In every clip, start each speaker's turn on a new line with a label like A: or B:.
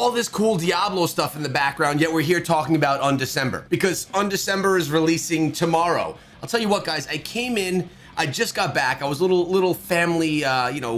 A: all this cool Diablo stuff in the background, yet we're here talking about Undecember because Undecember is releasing tomorrow. I'll tell you what, guys, I came in, I just got back. I was a little family,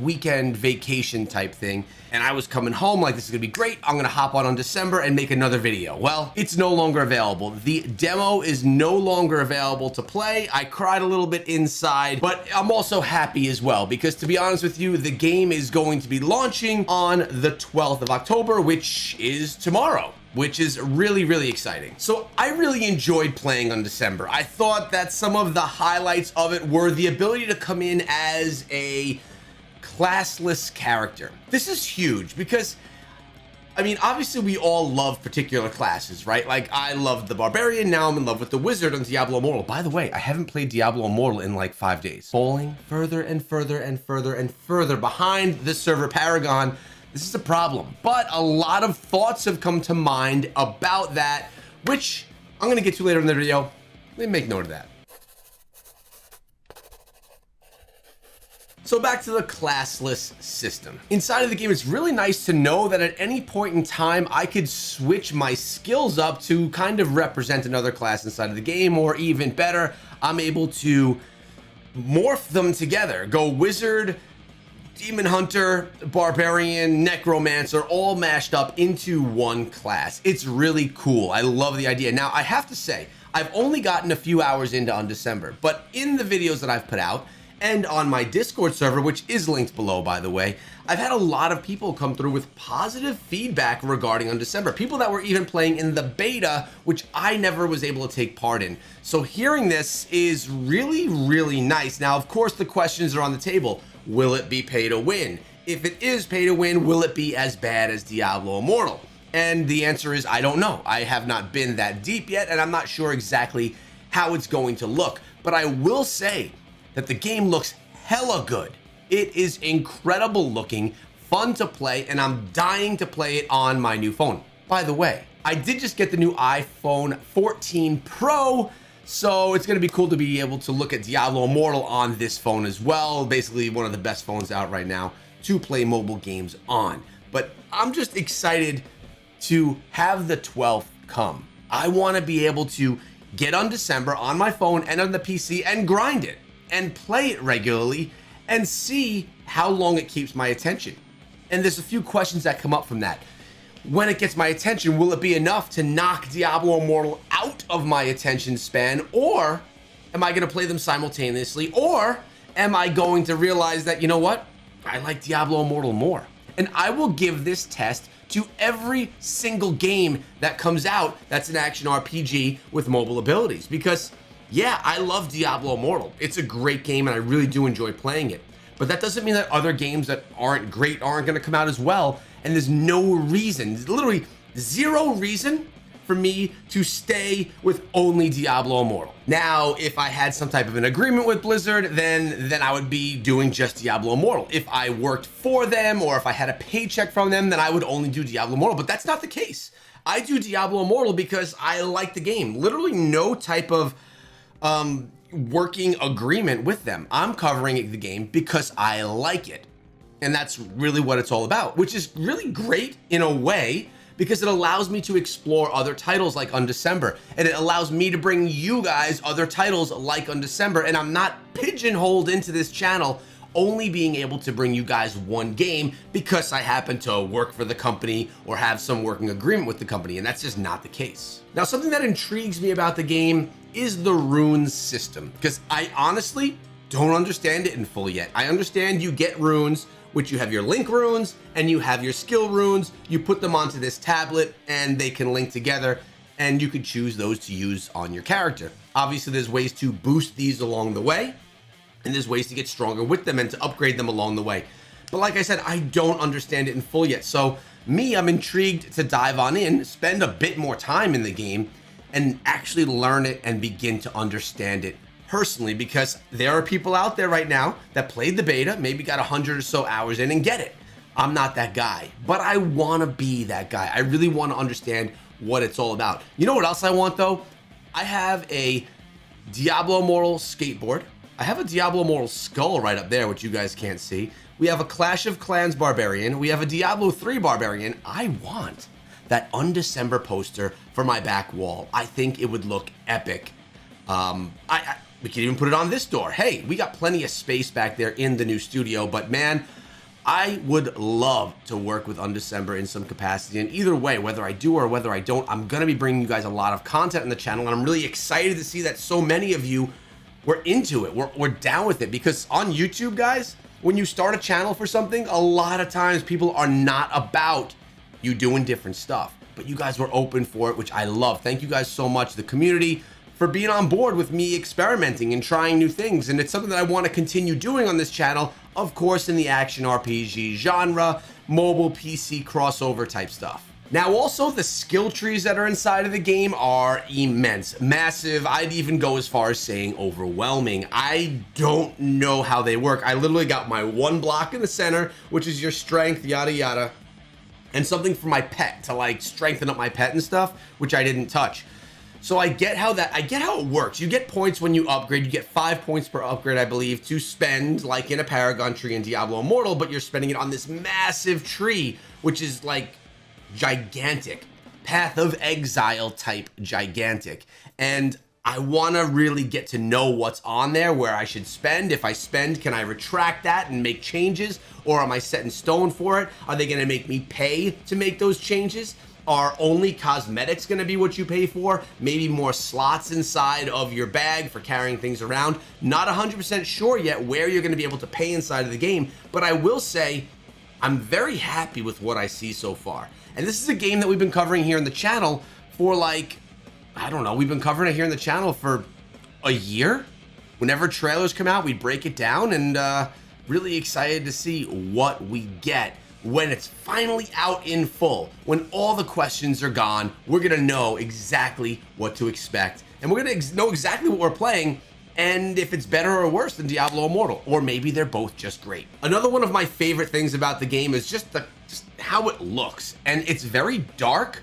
A: weekend vacation type thing. And I was coming home like, this is gonna be great. I'm gonna hop on Undecember and make another video. Well, it's no longer available. The demo is no longer available to play. I cried a little bit inside, but I'm also happy as well because, to be honest with you, the game is going to be launching on the 12th of October, which is tomorrow, which is really, really exciting. So I really enjoyed playing Undecember. I thought that some of the highlights of it were the ability to come in as a classless character. This is huge because, I mean, obviously we all love particular classes, right? Like, I loved the Barbarian, now I'm in love with the Wizard on Diablo Immortal. By the way, I haven't played Diablo Immortal in like 5 days. Falling further and further and further and further behind the server Paragon. This is a problem, but a lot of thoughts have come to mind about that, which I'm gonna get to later in the video. Let me make note of that. So back to the classless system. Inside of the game, it's really nice to know that at any point in time, I could switch my skills up to kind of represent another class inside of the game, or even better, I'm able to morph them together. Go Wizard, Demon Hunter, Barbarian, Necromancer, all mashed up into one class. It's really cool. I love the idea. Now, I have to say, I've only gotten a few hours into Undecember, but in the videos that I've put out, and on my Discord server, which is linked below, by the way, I've had a lot of people come through with positive feedback regarding Undecember. People that were even playing in the beta, which I never was able to take part in. So hearing this is really, really nice. Now, of course, the questions are on the table. Will it be pay to win? If it is pay to win, will it be as bad as Diablo Immortal? And the answer is, I don't know. I have not been that deep yet, and I'm not sure exactly how it's going to look. But I will say that the game looks hella good. It is incredible looking, fun to play, and I'm dying to play it on my new phone. By the way, I did just get the new iPhone 14 Pro, so it's gonna be cool to be able to look at Diablo Immortal on this phone as well. Basically one of the best phones out right now to play mobile games on. But I'm just excited to have the 12th come. I wanna be able to get Undecember on my phone and on the PC and grind it and play it regularly and see how long it keeps my attention. And there's a few questions that come up from that. When it gets my attention, will it be enough to knock Diablo Immortal out of my attention span? Or am I gonna play them simultaneously? Or am I going to realize that, you know what? I like Diablo Immortal more. And I will give this test to every single game that comes out that's an action RPG with mobile abilities, because yeah, I love Diablo Immortal. It's a great game and I really do enjoy playing it. But that doesn't mean that other games that aren't great aren't gonna come out as well. And there's no reason, there's literally zero reason for me to stay with only Diablo Immortal. Now, if I had some type of an agreement with Blizzard, then I would be doing just Diablo Immortal. If I worked for them or if I had a paycheck from them, then I would only do Diablo Immortal. But that's not the case. I do Diablo Immortal because I like the game. Literally no type of working agreement with them. I'm covering the game because I like it. And that's really what it's all about, which is really great in a way because it allows me to explore other titles like Undecember, and it allows me to bring you guys other titles like Undecember, and I'm not pigeonholed into this channel only being able to bring you guys one game because I happen to work for the company or have some working agreement with the company, and that's just not the case. Now, something that intrigues me about the game is the runes system, because I honestly don't understand it in full yet. I understand you get runes, which you have your link runes and you have your skill runes. You put them onto this tablet and they can link together, and you could choose those to use on your character. Obviously, there's ways to boost these along the way, and there's ways to get stronger with them and to upgrade them along the way. But like I said, I don't understand it in full yet. So I'm intrigued to dive on in, spend a bit more time in the game, and actually learn it and begin to understand it personally, because there are people out there right now that played the beta, maybe got 100 or so hours in and get it. I'm not that guy, but I want to be that guy. I really want to understand what it's all about. You know what else I want though? I have a Diablo Immortal skateboard. I have a Diablo Immortal skull right up there, which you guys can't see. We have a Clash of Clans Barbarian. We have a Diablo 3 Barbarian. I want that Undecember poster for my back wall. I think it would look epic. We can even put it on this door. Hey, we got plenty of space back there in the new studio, but man, I would love to work with Undecember in some capacity. And either way, whether I do or whether I don't, I'm going to be bringing you guys a lot of content on the channel. And I'm really excited to see that so many of you were into it. We're down with it, because on YouTube, guys, when you start a channel for something, a lot of times people are not about you doing different stuff. But you guys were open for it, which I love. Thank you guys so much, the community, for being on board with me experimenting and trying new things. And it's something that I want to continue doing on this channel, of course, in the action RPG genre, mobile PC crossover type stuff. Now, also, the skill trees that are inside of the game are immense, massive. I'd even go as far as saying overwhelming. I don't know how they work. I literally got my one block in the center, which is your strength, yada, yada, and something for my pet to like strengthen up my pet and stuff, which I didn't touch. So I get how it works. You get points when you upgrade. You get 5 points per upgrade, I believe, to spend like in a Paragon tree in Diablo Immortal, but you're spending it on this massive tree, which is like gigantic. Path of Exile type gigantic. And I want to really get to know what's on there, where I should spend. If I spend, can I retract that and make changes? Or am I set in stone for it? Are they going to make me pay to make those changes? Are only cosmetics going to be what you pay for? Maybe more slots inside of your bag for carrying things around? Not 100% sure yet where you're going to be able to pay inside of the game, but I will say I'm very happy with what I see so far. And this is a game that we've been covering here in the channel for like, I don't know, we've been covering it here in the channel for a year. Whenever trailers come out, we break it down, and really excited to see what we get when it's finally out in full. When all the questions are gone, we're gonna know exactly what to expect, and we're gonna know exactly what we're playing, and if it's better or worse than Diablo Immortal, or maybe they're both just great. Another one of my favorite things about the game is just how it looks, and it's very dark,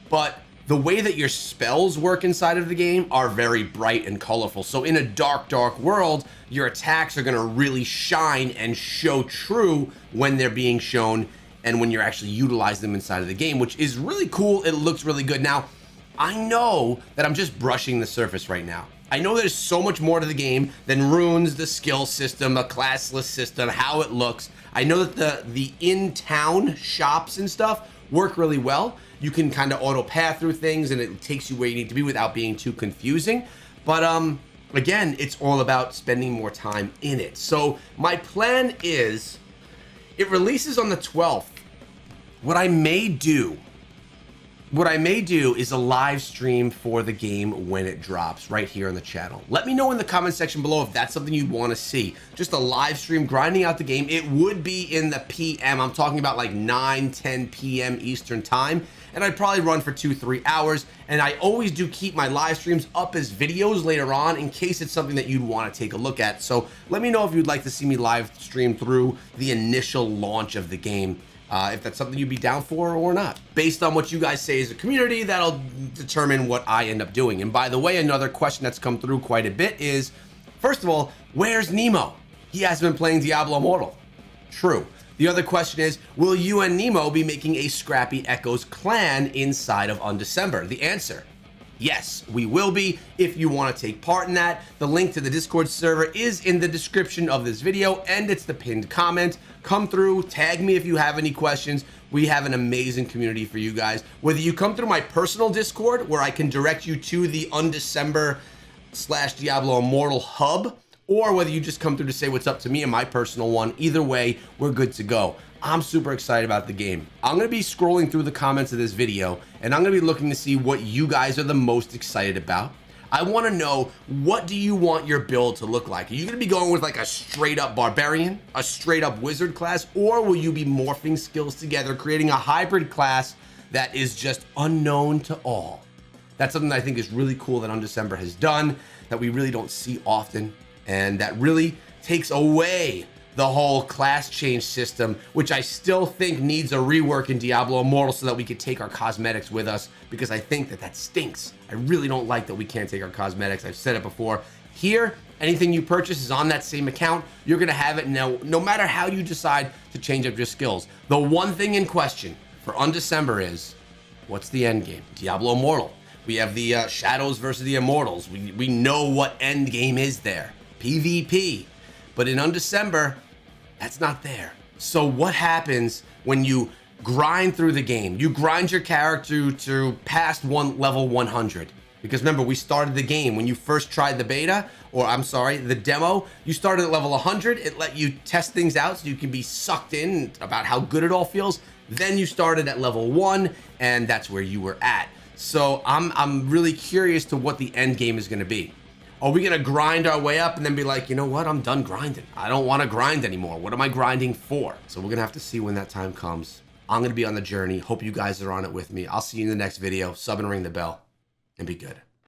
A: but the way that your spells work inside of the game are very bright and colorful. So in a dark, dark world, your attacks are gonna really shine and show true when they're being shown and when you're actually utilizing them inside of the game, which is really cool. It looks really good. Now, I know that I'm just brushing the surface right now. I know there's so much more to the game than runes, the skill system, a classless system, how it looks. I know that the in-town shops and stuff work really well. You can kind of auto path through things, and it takes you where you need to be without being too confusing. But again, it's all about spending more time in it. So my plan is, it releases on the 12th. What I may do is a live stream for the game when it drops right here on the channel. Let me know in the comment section below if that's something you'd want to see. Just a live stream grinding out the game. It would be in the PM. I'm talking about like 9-10 p.m. Eastern time. And I'd probably run for 2-3 hours. And I always do keep my live streams up as videos later on in case it's something that you'd want to take a look at. So let me know if you'd like to see me live stream through the initial launch of the game. If that's something you'd be down for or not. Based on what you guys say as a community, that'll determine what I end up doing. And by the way, another question that's come through quite a bit is, first of all, where's Nemo? He hasn't been playing Diablo Immortal. True. The other question is, will you and Nemo be making a Scrappy Echoes clan inside of Undecember? The answer, yes, we will be. If you want to take part in that, the link to the Discord server is in the description of this video, and it's the pinned comment. Come through, tag me if you have any questions. We have an amazing community for you guys. Whether you come through my personal Discord, where I can direct you to the Undecember/Diablo Immortal hub, or whether you just come through to say what's up to me in my personal one, either way, we're good to go. I'm super excited about the game. I'm gonna be scrolling through the comments of this video, and I'm gonna be looking to see what you guys are the most excited about. I wanna know, what do you want your build to look like? Are you gonna be going with like a straight up barbarian, a straight up wizard class, or will you be morphing skills together, creating a hybrid class that is just unknown to all? That's something that I think is really cool that Undecember has done, that we really don't see often, and that really takes away the whole class change system, which I still think needs a rework in Diablo Immortal so that we could take our cosmetics with us, because I think that stinks. I really don't like that we can't take our cosmetics. I've said it before. Here, anything you purchase is on that same account. You're gonna have it now, no matter how you decide to change up your skills. The one thing in question for Undecember is, what's the end game? Diablo Immortal. We have the Shadows versus the Immortals. We know what end game is there. PvP. But in Undecember, that's not there. So what happens when you grind through the game? You grind your character to past level 100. Because remember, we started the game when you first tried the beta, or I'm sorry, the demo, you started at level 100. It let you test things out so you can be sucked in about how good it all feels. Then you started at level 1, and that's where you were at. So I'm really curious to what the end game is going to be. Are we going to grind our way up and then be like, you know what, I'm done grinding. I don't want to grind anymore. What am I grinding for? So we're going to have to see when that time comes. I'm going to be on the journey. Hope you guys are on it with me. I'll see you in the next video. Sub and ring the bell, and be good.